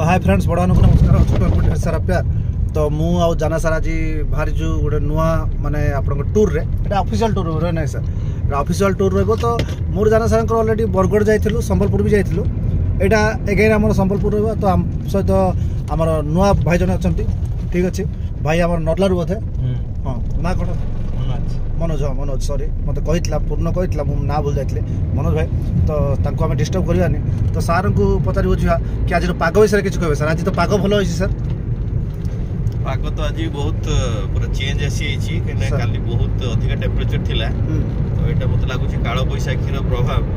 सो hi friends बड़ा नमस्कार छोटे सारा प्यार तो मु आउ जाना सारा जी बाहरी जो गोटे नुआ माने आपन टूर रे एटा ऑफिशियल टूर रे नै सर एटा ऑफिशियल टूर रहबो तो मोर जाना सारा ऑलरेडी बरगढ़ जाइथिलु संबलपुर भी जाइथिलु एटा एगेन हमर संबलपुर रहबो तो हम सहित हमर नुआ भाई जन अछंती ठीक अछि भाई हमर नडलारु बोथे हां ना कोन मनोज मनोज सॉरी मत कहितला पूर्ण कहितला मु ना भूल जाइतले मनोज भाई तो तांको हम डिस्टर्ब करिवानी तो सार को पतारि बुझिया कि आज पाग विषय किछ कहबे सर आज तो पाग भलो होइछि सर पाग तो आज बहुत पूरा चेंज आसी छि कि काली बहुत अधिक टेम्परेचर थिला तो एटा मत लागु छि कालो बैसाखी रो प्रभाव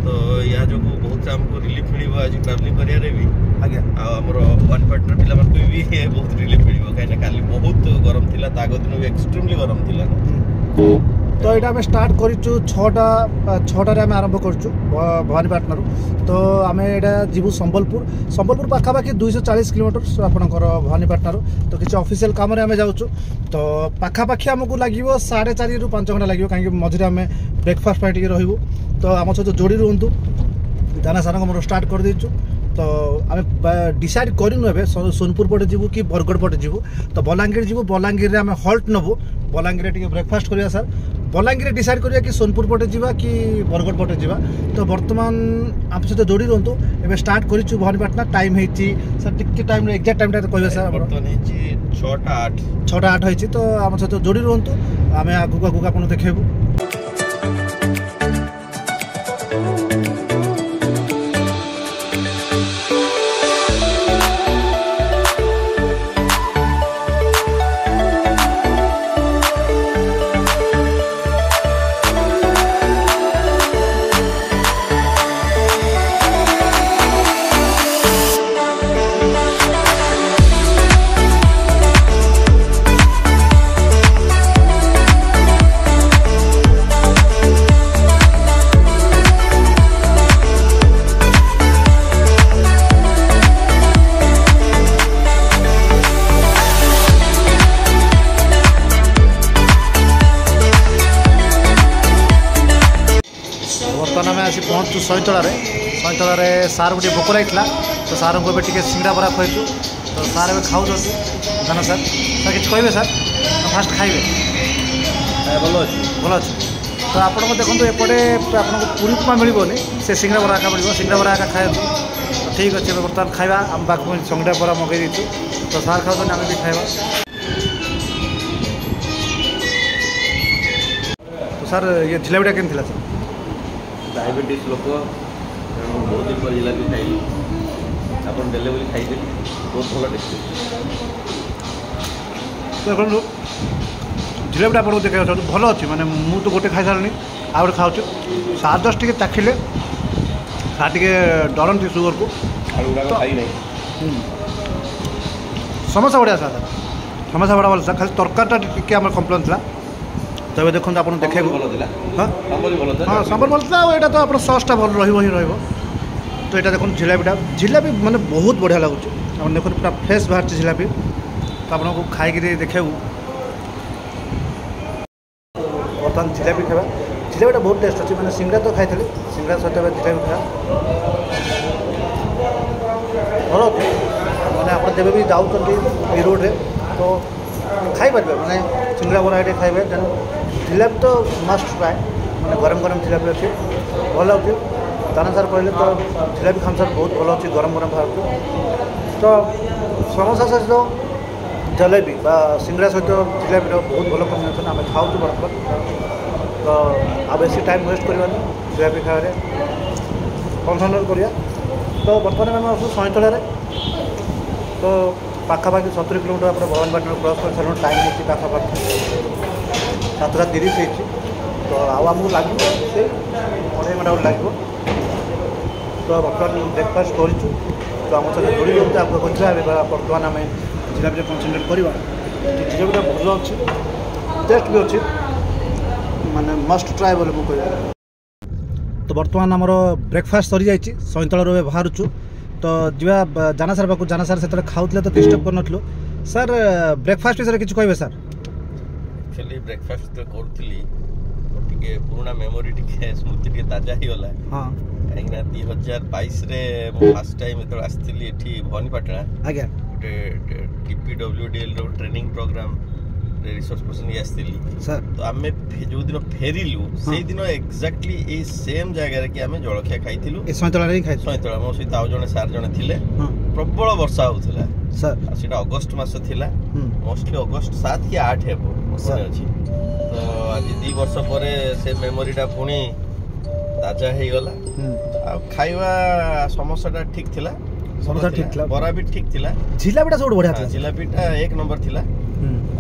तो या जो बहुत हमको रिलीफ मिलिबो आज ट्रैवलिंग करिया रे भी आज्ञा आ हमरो वन पार्टनर पिला मन को भी बहुत रिलीफ मिलिबो काहे काली बहुत गरम थिला तागो दिन भी एक्सट्रीमली गरम थिला तो यहाँ आम स्टार्ट करूँ छटारे आम आरंभ करूँ भवानीपाटना तो आम यहाँ जीवु संबलपुर पाखापाखि 240 किलोमीटर आपंकर भवानीपाटना तो किसी ऑफिशियल काम आम जाऊँ तो पाखापाखि आमको लगे 4.5 ରୁ 5 घंटा लगे कहीं मझे आम ब्रेकफास्ट टे रू तो आम सहित जोड़ी रुहतु जाना सारा मोर स्टार्ट कर देचु तो आम डिसाइड करूँ ए सोनपुर पटे जीवु कि बरगढ़ पटे जीवु तो बलांगीर जीवु बलांगीर में आम हल्ट नबू बलांगीर टे ब्रेकफास्ट करिया सर बलांगीर डिसाइड करिया कि सोनपुर पटे जीवा कि बरगढ़ पटे जीवा तो वर्तमान आप सहित जोड़ी रुहतु एबे स्टार्ट करिछु भवानीपाटना टाइम हेछि सर टिके टाइम एग्जैक्ट टाइम कहबे सर वर्तमान हेछि 6:08 हेछि तो आम सहित जोड़ी रुहतु आम आगु आपन देखेबु आसी पहुँचु सैतला सार गोटे भोक लगे तो सार को सिंगड़ा बरा खुआई तो सार ए खाऊ जाना सर सर कि कहे सर फास्ट खाइबे भल अच्छी तो आप देखो एपटे आपको पूरी उपमा मिलनी से सिंगड़ा बरा एका मिल सिंगड़ा बरा एका खाए तो ठीक अच्छे बर्तमान खाଇବା आम पाक सिंगड़ा बरा मगई देचु तो सार खाऊ आम भी खाଇବା तो सर ये जिलापिटा केम थिला सर डायबिटीज लोक बहुत दिन पर जिलापी खाइली आप देले बोली खाई बहुत भल टेस्ट तो देखो जिलापिटा आपको देखा भल अच्छी माने मु तो गोटे खाई सारे आ गए खाऊ सार जस्ट टे चाखिले सार टे डरती सुगर को समोसा बढ़िया सर समोसा बड़ा भल खाली तरकारीटा टी आम कम्प्लेन था तो ये देखो आप देखे हाँ संबर भल था यहाँ तो आप ससटा भल रही तो यहाँ देखो जिलापी माने बहुत बढ़िया लगुच आप देखो पूरा फ्रेश बाहर जिलापी तो आपको खाई देखेबू बर्तमान जिलापी खावा जिलापीटा बहुत टेस्ट अच्छी मैंने सिंगड़ा तो खाई सिंगड़ा सहित जिलापी खावा भल मैंने आप जब भी जाऊँ रोड रे तो खाई पारे मैंने सिंगड़ा बरा ये खाइबे जिलापी तो मस्ट ट्राए मैंने गरम गरम जिलापी अच्छी भल अच्छे दाना सार कहले तो जिलापी खाम सार बहुत भल अच्छी गरम गरम बाहर तो समोसा सहित जलेबी सिंगड़ा सहित जिलापी बहुत भल कम्बिनेसन आम खाऊ बर्तमान तो आ बेसी टाइम वेस्ट करवानी जिलापी खावे कन्सनट्रेट करिया तो बर्तमान आम आसू सैतला तो पाखापाखि 70 किलोमीटर आप भवानीपाटना क्रॉस कर सारे टाइम होती पाखापाखि 7:30 तो आमको लगे से 2.5 घंटा लगे तो बर्तमान ब्रेकफास्ट करूँ तो आम सहित जोड़ी रही आपको कहते बर्तमान आम जिलापी कनसेंट्रेट करवा जिलापीटा भल अच्छी टेस्ट भी अच्छी माने मस्ट ट्राए बोले मुझे तो बर्तमान आमर ब्रेकफास्ट सरी जाइए सैतल बाहर तो जा जाना सार पाक जाना सार से खाऊले तो डिस्टर्ब कर सर ब्रेकफास्ट विषय किसी कहे सर एक्चुअली ब्रेकफास्ट तो करूँ ଟିକେ ପୁରୁଣା ମେମୋରି ଟିକେ ସ୍ମୃତି ଟିକେ ତାଜା ହେଇଗଲା। କାହିଁକିନା 2022 ରେ ମୁଁ ଫାର୍ଷ୍ଟ ଟାଇମ୍ ଯେତେବେଳେ ଆସିଥିଲି ଏଠି ଭବାନୀପାଟଣା ଆଜ୍ଞା ଗୋଟେ TPWDL ର ଟ୍ରେନିଂ ପ୍ରୋଗ୍ରାମ ରିସର୍ଚ୍ଚ ପର୍ସନ ଆସିଥିଲି ସାର୍। ତ ଆମେ ଯୋଉ ଦିନ ଫେରିଲୁ ସେଇ ଦିନ ଏକ୍ଜାକ୍ଟଲି ଏଇ ସେମ୍ ଜାଗାରେ କି ଆମେ ଜଳଖିଆ ଖାଇଥିଲୁ। ସଇଁତଳାରେ ହିଁ ଖାଇଥିଲୁ। ସଇଁତଳା ମୋ ସହିତ ଆଉ ଜଣେ ସାର୍ ଜଣେ ଥିଲେ। ପ୍ରବଳ ବର୍ଷା ହଉଥିଲା ସାର୍। ଆଉ ସେଇଟା ଅଗଷ୍ଟ ମାସ ଥିଲା, ମୋଷ୍ଟଲି ଅଗଷ୍ଟ 7 କି 8 ହେବ ମନେ ଅଛି। ତ ଆଜି 2 ବର୍ଷ ପରେ ସେ ମେମୋରିଟା ପୁଣି ତାଜା ହେଇଗଲା। ଆଉ ଖାଇବା ସମସ୍ୟାଟା ଠିକ୍ ଥିଲା, ବରା ବି ଠିକ୍ ଥିଲା, ଜିଲାପିଟା ସବୁଠୁ ବଢିଆ ଥିଲା। ଜିଲାପିଟା 1 ନମ୍ବର ଥିଲା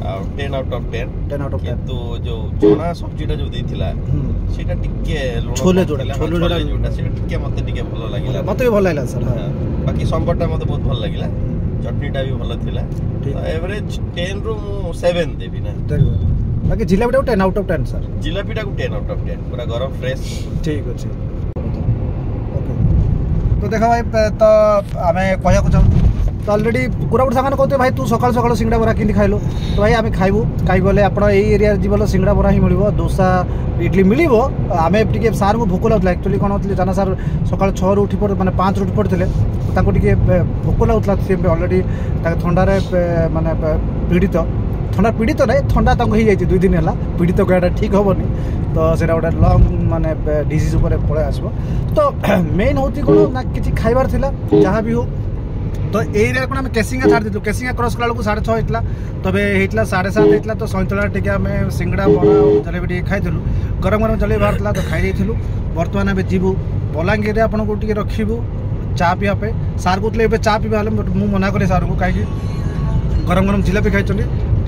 ଆଉ 10 ଆଉଟ୍ ଅଫ୍ 10। କିନ୍ତୁ ଯୋଉ ଚଣା ସବଜିଟା ଯୋଉ ଦେଇଥିଲା ସେଇଟା ଟିକେ ଛୋଲେ ଯୋଉଟା ସେଇଟା ଟିକେ ମତେ ଟିକେ ଭଲ ଲାଗିଲା। ମତେ ବି ଭଲ ଲାଗିଲା ସାର୍। ବାକି ସମ୍ବରଟା ମତେ ବହୁତ ଭଲ ଲାଗିଲା, ଚଟଣିଟା ବି ଭଲ ଥିଲା। ଏଭରେଜ 10 ରୁ ମୁଁ 7 ଦେବି ନା। ବାକି ଜିଲାପିଟାକୁ 10 ଆଉଟ୍ ଅଫ୍ 10 ସାର୍। ଜିଲାପିଟାକୁ 10 ଆଉଟ୍ ଅଫ୍ 10 ପୁରା ଗରମ ଫ୍ରେଶ। ଠିକ୍ ଅଛି। ତ ଦେଖ ଭାଇ, ତ ଆମେ କହିବାକୁ ଚାହୁଁ ତ अलरेडी कोरापुट सामने कहते भाई तू सकाल सकाल सिंगड़ा बरा कि खाइलु तो भाई आम खाइबू कहीं गले आप एरिया जीवन सिंगड़ा बरा ही मिल दोसा इडली मिल आम टे सार को भोक लगुला एक्चुअली कौन होती जाना सार सकाल 6 रू उठी मैंने 5 रू उठी पड़ते भोक लगुला सी अलरेडी थंडार माने पीड़ित थंडा पीड़ित ना थंडा हो जाए 2 दिन है पीड़ित कहटा ठीक हेनी तो से गोटे लंग माने डिजीज पलि आसो तो मेन हूँ कौन ना कि खाइबार थिला जहाँ भी हो तो एरिया कौन आम केसिंगा छाड़ी देलु केसिंगा क्रॉस कला 6:30 होता तबे होता 7:30 होता तो सैंतला टे आम सिंगड़ा बड़ा जलेबी टे खाइलु गरम गरम जलेबी बाहर तो खाई बर्तमान आम जीवु बलांगीर आपन को टे रखू चा पीवाई सार कहते चा पीवा बट मुझे मना कली सार को कहीं गरम गरम जिलापी खाई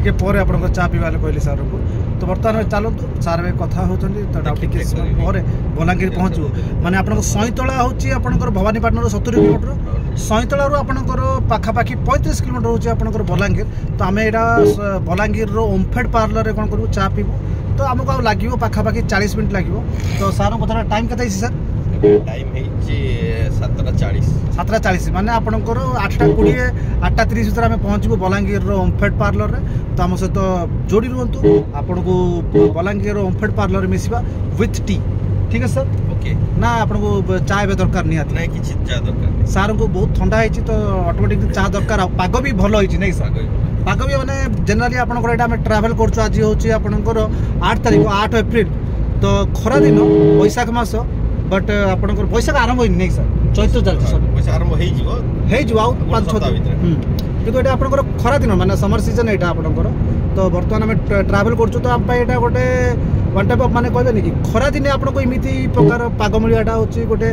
टे पर आप चा पीवा कहली सार को तो बर्तमान चलतु सार कथा होती तो बलांगीर पहुँचू माने आप सैंतला हूँ आपंकर भवानीपाटना 70 किलोमीटर सैंतलू आपंकर पाखापाखि 35 किलोमीटर हूँ आपंकर बलांगीर तो आम यहाँ बलांगीर ओमफेड पार्लर कौन करूँ चा पीबू तो आमको आ लगे पाखापाखि 40 मिनट लगे तो सार पता टाइम के सर टाइम 7:40 माने आपंकर 8:20 8:30 भर आम पहुँचू बलांगीर ओमफेड पार्लर तो आम सहित जोड़ी रुहतु आपन को Balangir OMFED parlour मिसवा with T ठीक है सर ओके ना आपको चा ए दरकार नहीं कि चा दरकार सार को बहुत ठंडा है तो ऑटोमेटिक चा दरकार पाग भी भल होती नहीं सर पाग भी मैंने जेनराली आपंकर ट्रावेल कर आज हूँ आपंकर 8 तारीख 8 एप्रिल तो खरा दिन बैशाख मास बट आपंकर बैशाख आरंभ होनी नहीं सर चैत्र चलती सर बैशाख आरंभ हो 5-6 दिन किंतु आपंकर खरा दिन माने समर सीजन यहाँ आपंकर तो बर्तमान आम ट्रावेल करूँ तो आप गोटे वन टाइप ऑफ माने कहबे कि खरा दिन आपको इमिति प्रकार पाग मिलवाटा हूँ गोटे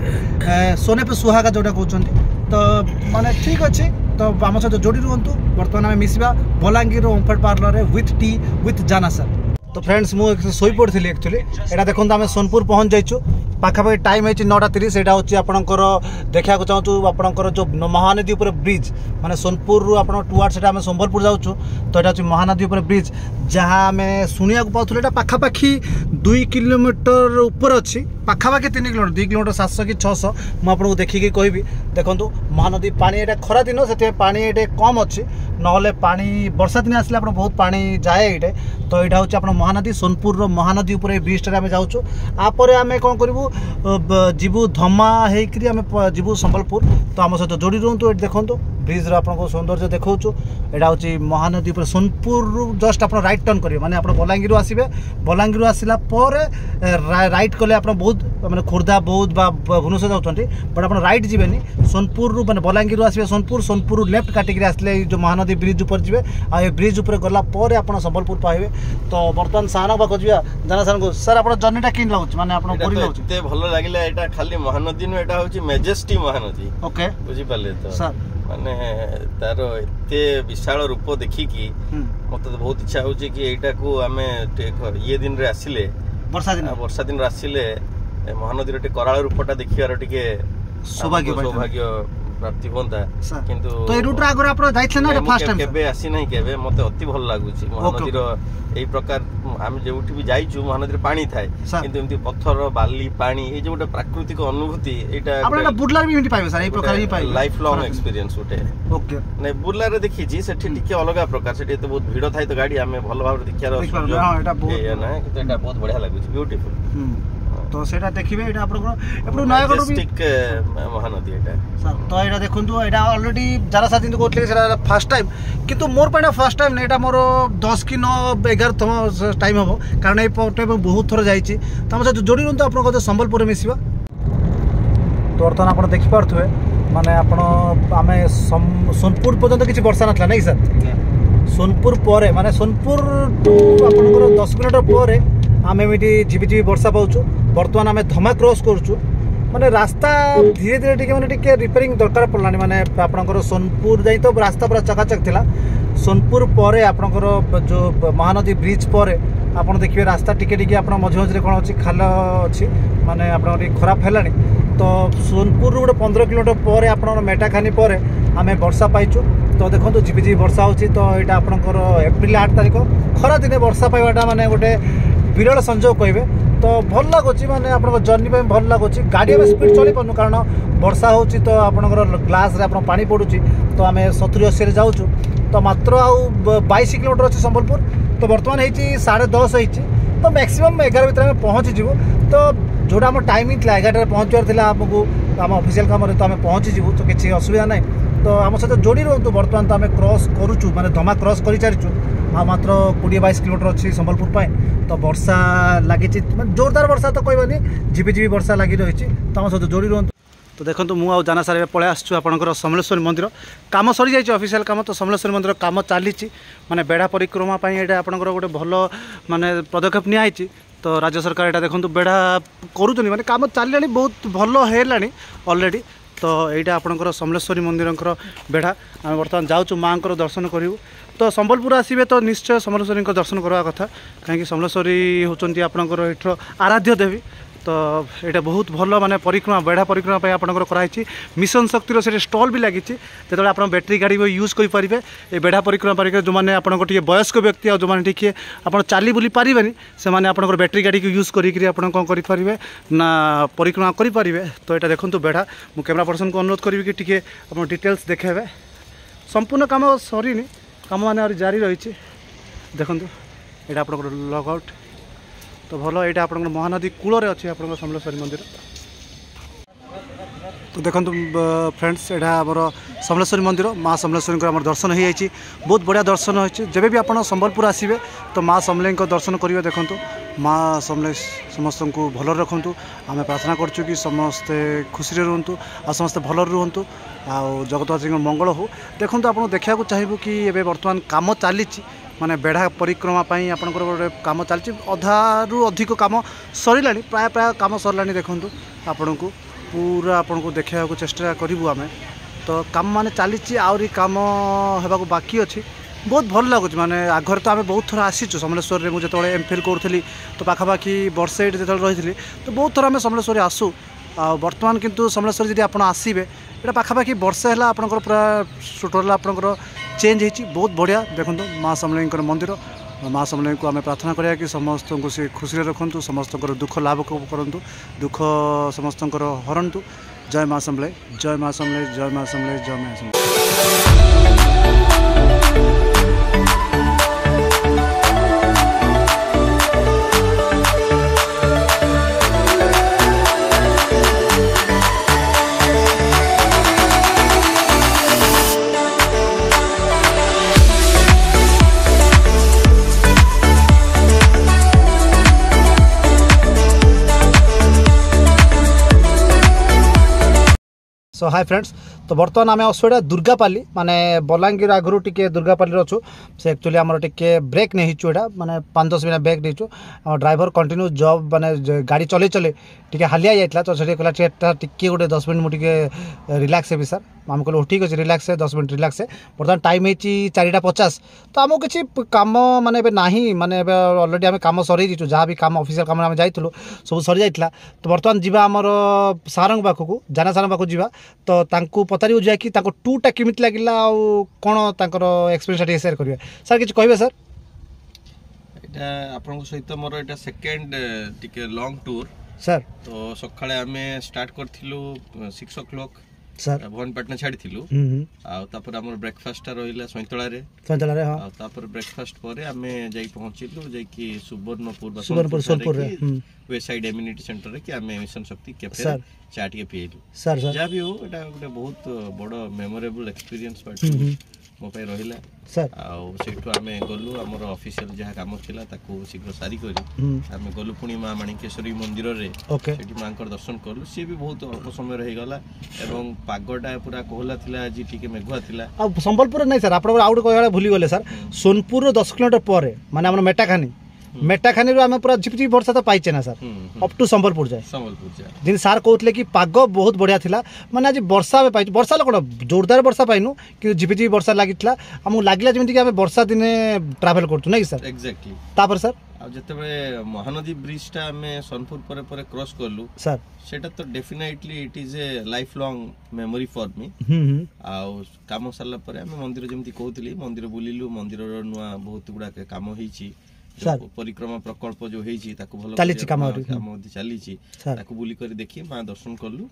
सोने पे सुहागा जोटा कहते तो माने ठीक अच्छे तो आम सहित जोड़ी रुहतु बर्तमान आम मिसवा Balangir OMFED parlour with tea with जाना सर तो फ्रेंड्स मुझे शोई पड़ी एक्चुअली यहाँ देखो आम सोनपुर पहुँच जाइए पाखापाखि टाइम है 9:30 यहाँ हूँ आपंकर देखा चाहूँ आपंकर जो महानदी उपर ब्रिज माने सोनपुर आप टुआर्ड्स आम संबलपुर जाऊँ तो यहाँ हूँ महानदी उपर ब्रिज जहाँ आम शुणा पाला पाखापाखि 2 किलोमीटर ऊपर अच्छी पाखापाखि 3 किलोमीटर 2 किलोमीटर 700 कि 600 मुझे देखिकी कहबी देखो महानदी पानी ये खरा दिन से पानी ये कम अच्छी ना पानी वर्षा दिन आसले बहुत पानी जाए ये तो यहाँ हूँ आप महानदी सोनपुर महानदी उपर ब्रिज आम जाऊँ आप आम कौन करूँ जीवु धमा होकर आम जीवु संबलपुर तो आम सहित जोड़ी रुहतु ये देखो ब्रिज आपको सौंदर्य देखा यहाँ हूँ महानदी पर सोनपुर जस्ट आप राइट टर्न करेंगे माने आप बलांगीर आसवे बलांगीर आसला राइट कले आप बहुत मैंने खोर्धा बौद्ध भुवनेश्वर जाऊँगी बट आप राइट जी सोनपुर मैंने बलांगीर आसवे सोनपुर लेफ्ट काटिक आसले जो महानदी ब्रिज ऊपर जी आ ब्रिज ऊपर गला आप संबलपुर पाइबे तो बर्तमान सार पाक जी जाना सार को सर आप जर्नीटा कि लगुच माने एते भल लागला एटा खाली महानदी नु एटा होची मेजेस्टी महानदी ओके बुझी पाले तो सर माने तार एते विशाल रूप देखी कि मते तो बहुत इच्छा होची कि एटा को आमे ये दिन रे आसिले वर्षा दिन आसिले महानदी रे कराळ रूपटा देखियार टिके सौभाग्य प्राप्ति होता किंतु तो ए रूट रे आगर आपण जाइछले ना फर्स्ट टाइम केबे आसी नै केबे मते अति भल लागुची महानदीर एई प्रकार हम जेउठी भी जाइछु महानदीर पानी थाए किंतु एमती पत्थर बाली पानी ए जे गोटे प्राकृतिक अनुभूति एटा आपण एटा बुडलार भी एमती पाइबे सर एई प्रकार ही पाइबे लाइफ लॉन्ग एक्सपीरियंस उठे ओके नै बुडलार रे देखि छी सेठी टिके अलगा प्रकार सेठी तो बहुत भीड़ थाई तो गाड़ी हमें भल भाव देखियार हां एटा बहुत ना किंतु एटा बहुत बढ़िया लागुची ब्यूटीफुल तो सेटा देखिबे एटा आपन एपडो नयागढ़ भी महानदी एटा सर तो एटा देखंतु एटा ऑलरेडी जरा सा दिन कोटले सेटा फर्स्ट टाइम किंतु मोर पयना फर्स्ट टाइम एटा मोर 10 कि 9 11 तम टाइम हबो कारण ए टाइम बहुत थोर जाईची तम से जोडी रंतु आपन को संबलपुर में मिसिबा तो वर्तमान आपन देखि पारथुए माने आपन आमे सोनपुर पर्यंत किछि वर्षा नथला नै सर सोनपुर परे माने सोनपुर आपन को 10 किलोमीटर परे आम एमती झिपि वर्षा पाऊँ बर्तमान आम धमा क्रॉस करूँ माने रास्ता धीरे धीरे टिके माने टिके रिपेयरिंग दरकार पड़लानी माने आपनकर सोनपुर जाई तो रास्ता पूरा चकाचक थिला सोनपुर परे आपनकर जो महानदी ब्रिज परे आपन देखिए रास्ता टिके टिके आपन मझे मझे कौन अच्छी खाल अच्छी माने आपन खराब है तो सोनपुर गोटे 15 किलोमीटर पर आप मेटाखानी पर आम वर्षा पाइचु तो देखो झिपि वर्षा होची तो यहाँ आपनकर एप्रिल 8 तारिख खरा दिन वर्षा पाइबाटा माने गोटे विरल संजोग कहे तो भल लगुच माने आपन जर्नी पे भल लगुच गाड़ी में स्पीड चली पारनु कारण वर्षा होची तो आपनकर ग्लास रे आपन पानी पड़ुची तो आम 70-80 जाऊँ तो मात्र आउ 22 किलोमीटर अच्छे संबलपुर तो बर्तमान होती 10:30 होती तो मैक्सिमम 11 भितर आम पहुँची जीवु तो जोटा आम टाइमिंग था 11 पहुँचार आमको आम ऑफिशियल काम तो आम पहुँची जीवु तो किसी असुविधा ना तो आम सहित जोड़ी रुहतु बर्तमान तो आम क्रॉस करुचु माने धमा क्रॉस कर सारी आ मात्र 20-22 किलोमीटर अच्छी संबलपुर पाए तो वर्षा लगी जोरदार वर्षा तो कहबानी झिपि वर्षा लगी रही तो आम सहित जोड़ी रुहतु तो देखो मुझे जाना सारे पलि आसू आपंकर समलेश्वरी मंदिर कम सरी जाइए ऑफिशियल काम तो समलेश्वरी मंदिर कम चली माने बेढ़ा परिक्रमा यहाँ आपंकर गोटे भल माने पदक्षेप निआई तो राज्य सरकार यहाँ देखो बेढ़ा करूँ माने कम चलिए बहुत भल है ऑलरेडी तो यहाँ आपंकर समलेश्वरी मंदिर बेढ़ा आम बर्तमान जाऊँ माँ दर्शन करूँ तो संबलपुर आसबे तो निश्चय समलेश्वरी दर्शन करवा कथा कहीं समलेश्वरी होती आपंकर ये आराध्य देवी तो यहाँ बहुत भल माने परिक्रमा बेढ़ा परिक्रमा आपंकर कराई मिशन शक्तिर से स्टॉल भी लगी जो आप बैटेरी गाड़ी भी यूज करेंगे ये बेढ़ा परिक्रमा जो मैंने आपको वयस्क व्यक्ति और जो मैंने टी आप चली बुली पारे से मैंने आपंकर बैटेरी गाड़ी को यूज करेंगे आप कौन करेंगे ना परिक्रमा करेंगे तो यहाँ देखो बेढ़ा मु कैमरा पर्सन को अनुरोध करी कि टी आप डिटेल्स देखेबे संपूर्ण काम सरीनी काम मैंने जारी रही देखो यहाँ आप लगआउट तो भल यहाँ आप महानदी कूल अच्छे आप समलेश्वरी मंदिर तो देखो फ्रेंड्स यहाँ आम समलेश्वरी मंदिर माँ समलेश्वरी आम दर्शन हो जाए बहुत बढ़िया दर्शन होती जब भी आप संबलपुर आसबे तो माँ समले दर्शन करेंगे देखो माँ समले समस्त को भल रखु आम प्रार्थना करचु कि समस्ते खुशी रुहतु आ समस्ते भल रुहतु आ जगतवासी मंगल हो देखो आप देखा चाहिए कि ये बर्तमान कम चली माने बेढ़ा परिक्रमा आपंकर गोटे कम चलती अधारू अधिक कम सरला प्राय प्राय कम सरला देखूँ आपण को पूरा आपन को देखा चेष्टा करूँ आम तो कम माने चली आहरी कम होगा बाकी अच्छी बहुत भल लगुच माने आगर तो आम बहुत थर आसीचु समलेश्वर में मुझे एमफिल करूँ तो पाखापाखि वर्षे जो रही तो बहुत थर आम समलेश्वरी आसू आ बर्तमान किंतु समलेश्वरी जब आप आसबे ये पाखापाखि वर्षे है आपंकर पूरा टोटल आपंकर चेंज होती बहुत बढ़िया देखो माँ समलेई मंदिर माँ समलेई को आम प्रार्थना करिया कि समस्त को सी खुशी रखु समस्त दुख लाभ करूँ दुख समस्त हरंतु जय माँ समलेई जय माँ समलेई जय माँ समलेई जय माँ समलेई। सो हाय फ्रेंड्स तो बर्तमान आम असुविधा दुर्गापाली माने बलांगीर आगु टे दुर्गापाली अच्छु से एक्चुअली आमर टे ब्रेक नहीं यहाँ माने 5-10 मिनट ब्रेक नहीं ड्राइवर कंटिन्यू जॉब माने गाड़ी चले चले टी हालिया जाता तो से कहला टी गोटे 10 मिनट मुझे रिलैक्स है सर आम कहूँ ठीक अच्छे रिलैक्स है 10 मिनट रिलैक्स है बर्तमान टाइम होती 4:50 तो आमको किसी कम माने ना माने अलरेडी आम कम सर जहाँ भी कम ऑफिशियल कम जाइलु सब सरी जाइला तो बर्तमान जीवा आमर सारंग पाखक जाना सारंग पाखक जीवा तो तांकु पचारू जाए कि टूरटा केमिति लागिला आ कोन तांकर एक्सपीरियंस शेयर करिवे सर किछ कहबे सर एटा आपन सहित मोर एटा सेकंड टिके लॉन्ग टूर सर तो सकाळे आमे स्टार्ट करथिलु 6 o'clock सर भवनपाटना छाड़िथिलु आ तापर हमर ब्रेकफास्ट रहिला सैंतळा रे हां आ तापर ब्रेकफास्ट परे आमे जाई पहुंचिलु जाई कि सुवर्णपुर सोनपुर रे वेस्ट साइड इम्यूनिटी सेंटर रे कि आमे मिशन शक्ति कैफे चाट के पिएलु सर जा भी हो एटा गोटे बहुत बड़ मेमोरेबल एक्सपीरियंस पार्टी मो पे रहिला सर आ सेठु आमे गलु हमर ऑफिशियल जहा काम थिला ताको शीघ्र सारी करी आमे गलु पुनी मां माणिकेश्वरी मंदिर रे सेठी मांकर दर्शन करलु सी भी बहुत अल्प समय रहि गला एवं पागडा पूरा कोहला थिला आज टिके मेघुआ थिला आ संबलपुर नै सर आपण आउट कहला भूली गले सर सोनपुर 10 किलोमीटर परे माने हमर मेटाखानी रो आमे पूरा झिपझिप वर्षा तो पाइचे ना सर अप टू संबलपुर जाए दिन सार कहतले कि पाग बहुत बढ़िया थिला माने आज वर्षा में पाइ वर्षा कोन जोरदार वर्षा पाइनु कि झिपझिप वर्षा लागितला हमु लागिला जेमिति कि आमे वर्षा दिने ट्रैवल करतु नै सर एग्जैक्टली तापर सर आ जते बेले महानदी ब्रिज टा आमे सोनपुर परे परे क्रॉस करलु सर सेटा तो definitely it is a life long memory for me आ काम सरला परे आमे मंदिर जेमिति कहउतली मंदिर बुलिलु मंदिर रो नुआ बहुत गुडा काम होईची परिक्रमा प्रकल्प जो हेची ताको भलो काम चली ताको बुली कर देखि मां दर्शन करलु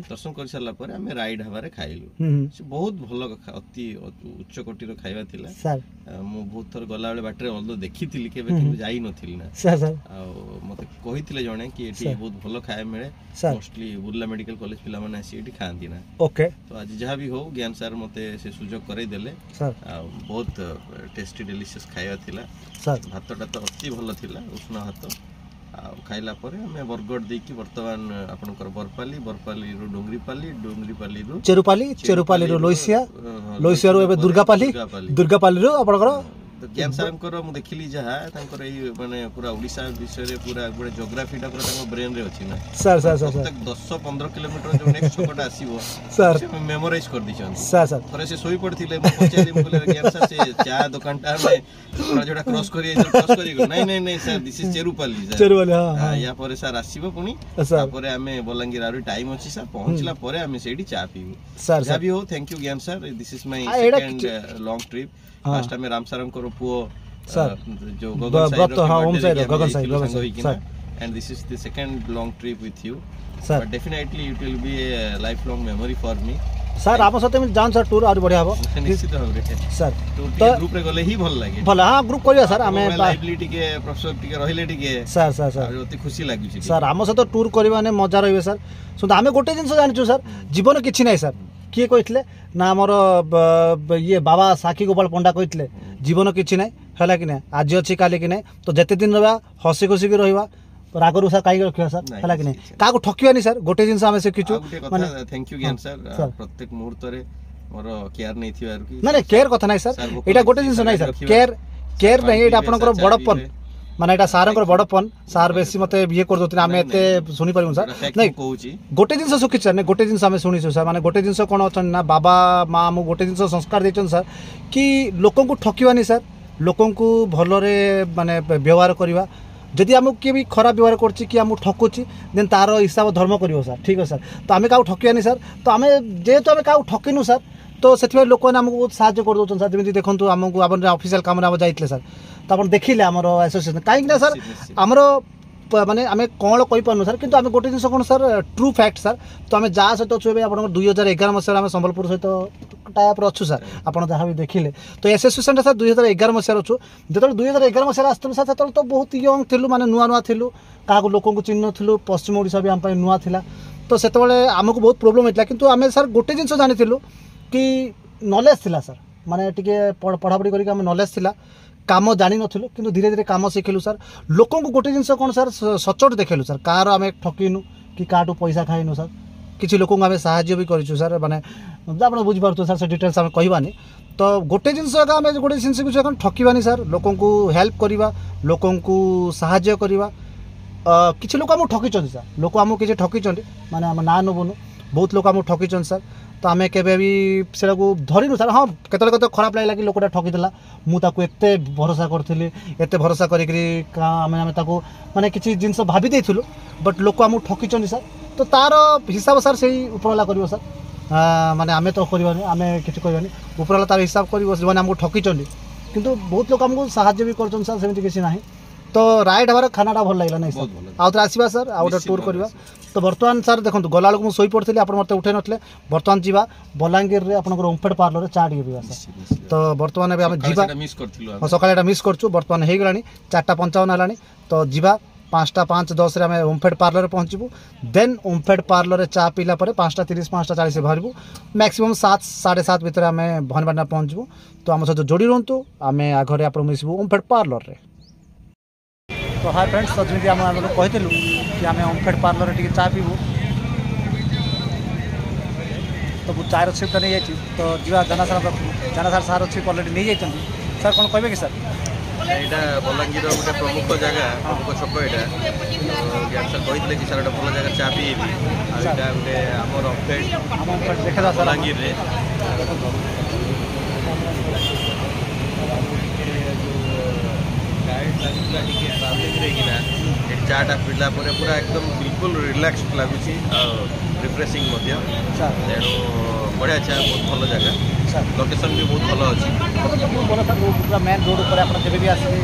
दर्शन कर सरला परे हमें राइड हवारे खाइलु से बहुत भलो अति उच्च कोटी रो खाइबा थिला सर मु बहुत थर गला बेले बाटरे ऑल्दो देखिथिली केबे कि जाई नथिली ना सर आ मते कहिथिले जणे कि एठी बहुत भलो खाए मिले मोस्टली बुर्ला मेडिकल कॉलेज पिला माने आसी एठी खांदी ना ओके तो आज जहा भी हो ज्ञान सर मते से सुजोग करे देले सर बहुत टेस्टी डिलीशियस खाइबा थिला सर भातटा तो अति भल थिला उष्ण भात आ खाइला परे हमें बरगड दे कि वर्तमान आपनकर बरपाली रो डोंगरीपाली रो चेरुपाली रो लोइसिया रो एबे दुर्गापाली रो आपनकर तो ज्ञान सरंकर मु देखिली जहा तांकर ए माने पूरा ओडिसा विषय रे पूरा गुडे ज्योग्राफीटा पूरा तांको ब्रेन रे अछि ना सर 10-15 किलोमीटर जो नेक्स्ट छोकटा आसीबो सर से मेमोराइज कर दिछन सर थरे से सोई पड़थिले मु पचारि मु बोले ज्ञान सर से चा दुकानटा में पूरा जोडा क्रॉस करी नहीं सर दिस इज चेरुपाली हां या परे सर आसीबो पुनी तापरे हमें बलांगीर आरो टाइम अछि सर पहुंचला परे हमें सेठी चा पीबो सर जा भी हो थैंक यू ज्ञान sir this is my second long trip last time राम सरम करो पुओ सर जो Gagan side sir and this is the second long trip with you sir definitely it will be a life long memory for me sir आप सते में जान sir tour और बढ़िया हो निश्चित हो सर तो ग्रुप रे गले ही भल लागे भला हां ग्रुप करिया सर हमें लाइवलिटी के प्रोफेसर टिके रहिले टिके सर अति खुशी लागि छी सर हम सते टूर करबा ने मजा रहबे सर सुन हमें गोटे जिंस जानि छु सर जीवन किछि नै सर किए कहितले ना हमर ये बाबा साखी गोपाल पंडा कहितले जीवन किछि नै हला कि नै आज अछि काले कि नै तो जते दिन रहबा हसी खुशी के रहबा राग रुसा काई रखियो सर हला कि नै काको ठकियानी सर गोटे जिंस हमें सिखिछु माने थैंक यू ज्ञान सर प्रत्येक मुहूर्त रे मोर केयर नै थिवार कि ना केयर कथा नै सर एटा गोटे जिंस नै सर केयर नै एटा आपनकर बडपन माने एटा सारंकर बडपन सार बेसी मते ये कर दोतने हमें एते सुनी परिमु सर नै कहूची गोटे जिंस सुखि सर नै गोटे जिंस हमें सुनिसु सर माने गोटे जिंस कोन अछन ना बाबा मां मु गोटे जिंस संस्कार देचन सर कि लोकन को ठकिवानी सर लोकन को भलरे माने व्यवहार करबा जदि हमको किए भी खराब व्यवहार करछि कि हम ठकुछि देन तार हिसाब धर्म करियो सर ठीक है सर तो हमें काउ ठकियानी सर तो हमें जेहेतु हमें काउ ठकिनु सर तो से लोक ने हमको बहुत साहाय्य कर दौन सर जमी देखो आमको अपन ऑफिशियल काम जाइए सर तो आप देखिले आम एसोसिएशन कहीं सर आमर माने आम कौन कहीपरनु सर किंतु आम गोटे जिन कौन सर ट्रू फैक्ट सर तो आम जहाँ सहित अच्छे आप 2011 मसीह आम संबलपुर सहित टाइप अच्छु सर आपड़ जहाँ भी देखिले तो एसोसिएशन सर 2011 मसीह अच्छु जो 2011 मसीह आसलु सर से तो बहुत यंग थिलु माने नुआ नुआ थिलु क्या लोक चिन्ह थिलु पश्चिम ओडिशा भी आम नुआ थिला तो से आमको बहुत प्रोब्लेम होता किंतु आम सर गोटे जिन जानी कि नॉलेज थिला सर माने टिके पढ़ापढ़ी करके आम नॉलेज थिला काम जानी नथिलु किंतु धीरे धीरे काम शिखिलु सर लोकों को गोटे जिनस कौन सर सचोट देखेलु सर कार आम ठकिनु कि काटू पैसा खाइनु सर किसी लोक आम साहाय्य भी करूँ सर माने आप बुझीपार सर से डिटेल्स आम कहबानी तो गोटे जिनस आम गोटे जिनस ठकिबानी सर लोकों को हेल्प करवा लोकों को साहाय्य करवा किसी लोक आम ठकी सर लोक आम किसी ठकी माने आम ना नबुनु बहुत लोक आम ठकी सर तो आम के से धरिनु सर हाँ केत खराब लगे कि लोकटा ठकीदेला मुझे एत भरोसा करी एत भरोसा करें माने किसी जिनस भाभी देइथिलु बट लोक आम ठकी सर तो तार हिसाब सर से उपरवाला कर सर माने आमे तो करबानी आमे किछि करबानी उपरला तार हिसाब करिवो जे माने हमको ठकी चंडी किंतु बहुत लोग हमको साहाय्य भी करछन सर सेमिति किछि नाही तो राइड हमारा खानाटा भल लागला नहीं सर आउत आसीबा सर आउट टूर करबा तो वर्तमान सर देखंतु गला लोक मु सोई पड़थली आपण मते उठे नथले वर्तमान जीवा बलांगीर रे आपनकर ओमफेड पार्लर रे चा टिके पिबा सर तो वर्तमान एबे हम जीवा मिस करथिलु हम सकाळे एटा मिस करछु वर्तमान हे गलानी 4:55 हलानी तो जीवा 5:05-10 रे हम ओमफेड पार्लर रे पहुंचबू देन ओमफेड पार्लर रे चा पीला परे 5:30 5:40 भरबू मैक्सिमम 7 7:30 भीतर हम भनबाना पहुंचबू तो हम सहित जोड़ी रहंतु आमे आघरे आपण मिसबू ओमफेड पार्लर रे तो हाय फ्रेंड्स तो जमी आम कहूँ कि आम ओमफेड पार्लर टी चा पीबू तो चार सिफ्ट नहीं जाइए तो जीवा जाना सार सार सिफ्ट अलरेडी नहीं जाइए सर कौन कहे कि सर यहाँ बलांगीर गोटे प्रमुख जगह प्रमुख छक यहाँ सर कहते कि सर गोटे भल जगह चा पीबी गोटे आमर ओमफेड देखा बलांगीर चाटा पीला पूरा एकदम बिल्कुल रिलैक्स लगुच रिफ्रेशिंग तेणु बढ़िया चा बहुत भल जगह लोकेशन भी बहुत भल अच्छी पूरा मेन रोड पर आप जब भी आसवे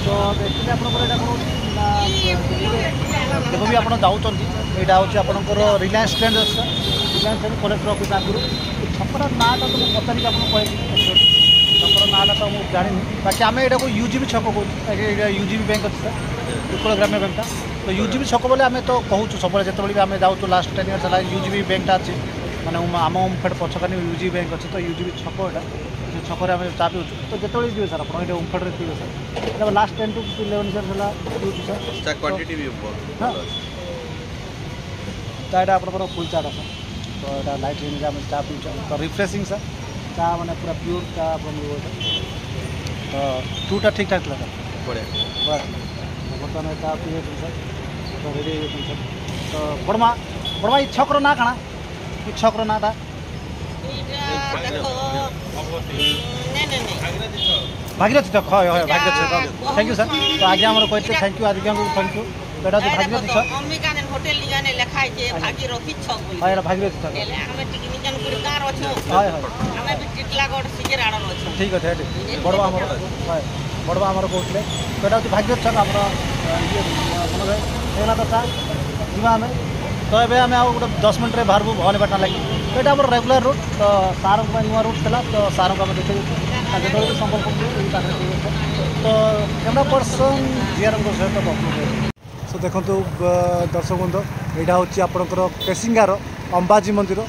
तो देखिए जब भी आप जाऊँ यहाँ हूँ आपंकर Reliance trend Reliance trend collector office आगुरी छपरा नाटा तो मुझे पचारिक आपको कहली छपर नाटा तो मुझे जानी बाकी आम यहाँ को यूजीबी छक कह यूजीबी बैंक अच्छे सर उत्कल ग्राम्य बैंक तो यूजीबी छक बोले आम तो कहूँ सब जो भी आम जाऊँ लास्ट 10 years है यूजीबी बैंक अच्छे मैंने आम ओमफेड पछकानी यूजीबी बैंक अच्छे तो यूजीबी छक यहाँ छक आम चा पीछू तो जो जी सर आप ओमफेड पीबे सर लास्ट 10 to 11 years है सर क्वांटिटी भी हाँ चाटा आप फुल चाटा सर तो यहाँ लाइट रेंज आम चा पीछे तो रिफ्रेशिंग सर चा मैंने पूरा प्योर चा आप तो टूटा ठीक ठाक था सर बढ़िया बर्तमान चा पी सर तो रेडी सर तो बड़मा बड़मा ये छक्र ना काना ये छक्र ना था भागीरथी छक हाँ हाँ भागीरथी छक थैंक यू सर तो आगे आम कहते थैंक यू आगे थैंक यू तो यहाँ भागीरथी छक होटेल निजाने लेखा है भागीरथी छक हाँ यहाँ भागीरथी छक हमें टिक निजान गुड़ गार अछो हाँ हाँ हमें भी टिटलागढ़ सिकेर आड़न अछो ठीक अच्छे बड़वा आम हाँ बड़वा आम कहते तो यहाँ भागीरथी छक आम ये तो चा जीवा आम तो ये आम गोटे 10 मिनट बाहर भवानीपाटना लगी तो यहाँ आम रेगुलर रूट तो सार नुआ रूट था तो सार को आम देखिए जो संपर्क तो कैमेरा पर्सन जीआर सहित सो देखो दर्शक बंधु यहाँ हूँ आपंकर केसिंगार अंबाजी मंदिर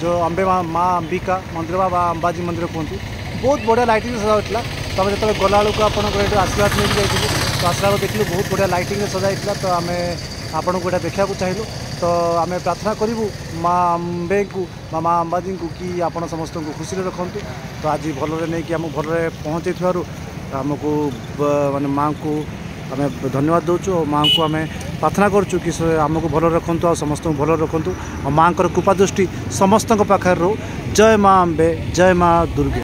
जो अम्बे माँ अंबिका मंदिर बा अंबाजी मंदिर कहते बहुत बढ़िया लाइटिंग सजा तो जो गला बेलू आप आशीर्वाद नहीं जाइए तो आसला देखिलु बहुत बढ़िया लाइटिंग सजाई तो आम आपन को देखा चाहिए तो आम प्रार्थना करूँ माँ अम्बे को माँ अंबाजी को कि आपड़ समस्त को खुशी रखु तो आज भलरे नहीं कि आम भलरे पहुँचे आमको माने माँ को आम धन्यवाद दूचु और माँ को आम प्रार्थना करूँ कि आमको भल रखु और समस्त को भल रखु और माँ कृपा दृष्टि समस्त पाखे रो जय माँ अम्बे जय माँ दुर्गे।